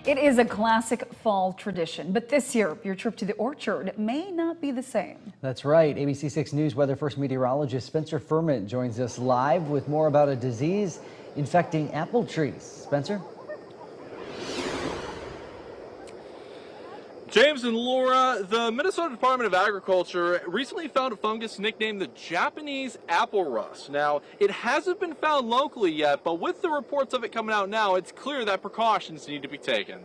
It is a classic fall tradition, but this year, your trip to the orchard may not be the same. That's right. ABC6 News Weather First meteorologist Spencer Furman joins us live with more about a disease infecting apple trees. Spencer? James and Laura, the Minnesota Department of Agriculture recently found a fungus nicknamed the Japanese apple rust. Now, it hasn't been found locally yet, but with the reports of it coming out now, it's clear that precautions need to be taken.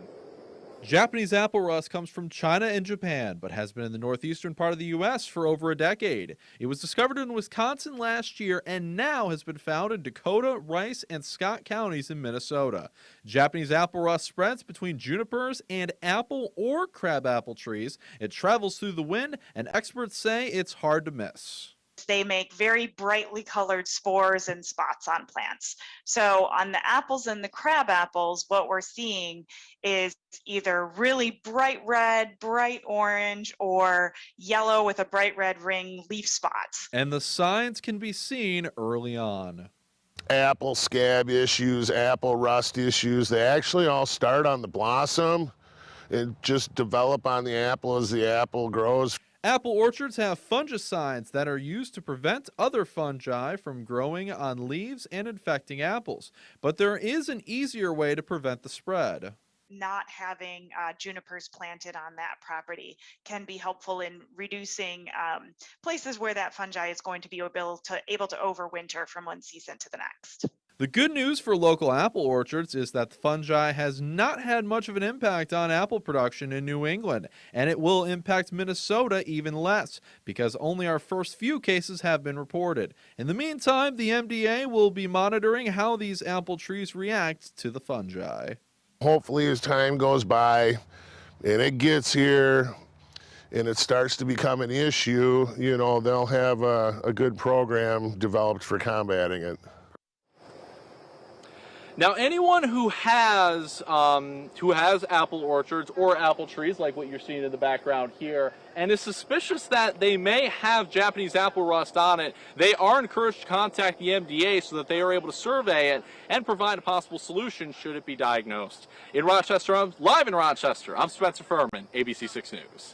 Japanese apple rust comes from China and Japan, but has been in the northeastern part of the U.S. for over a decade. It was discovered in Wisconsin last year and now has been found in Dakota, Rice, and Scott counties in Minnesota. Japanese apple rust spreads between junipers and apple or crabapple trees. It travels through the wind, and experts say it's hard to miss. They make very brightly colored spores and spots on plants. So on the apples and the crabapples, what we're seeing is either really bright red, bright orange, or yellow with a bright red ring leaf spots. And the signs can be seen early on. Apple scab issues, apple rust issues, they actually all start on the blossom and just develop on the apple as the apple grows. Apple orchards have fungicides that are used to prevent other fungi from growing on leaves and infecting apples. But there is an easier way to prevent the spread. Not having junipers planted on that property can be helpful in reducing places where that fungi is going to be able to overwinter from one season to the next. The good news for local apple orchards is that the fungi has not had much of an impact on apple production in New England, and it will impact Minnesota even less, because only our first few cases have been reported. In the meantime, the MDA will be monitoring how these apple trees react to the fungi. Hopefully as time goes by and it gets here and it starts to become an issue, they'll have a good program developed for combating it. Now, anyone who has apple orchards or apple trees, like what you're seeing in the background here, and is suspicious that they may have Japanese apple rust on it, they are encouraged to contact the MDA so that they are able to survey it and provide a possible solution should it be diagnosed. In Rochester, live in Rochester, I'm Spencer Furman, ABC6 News.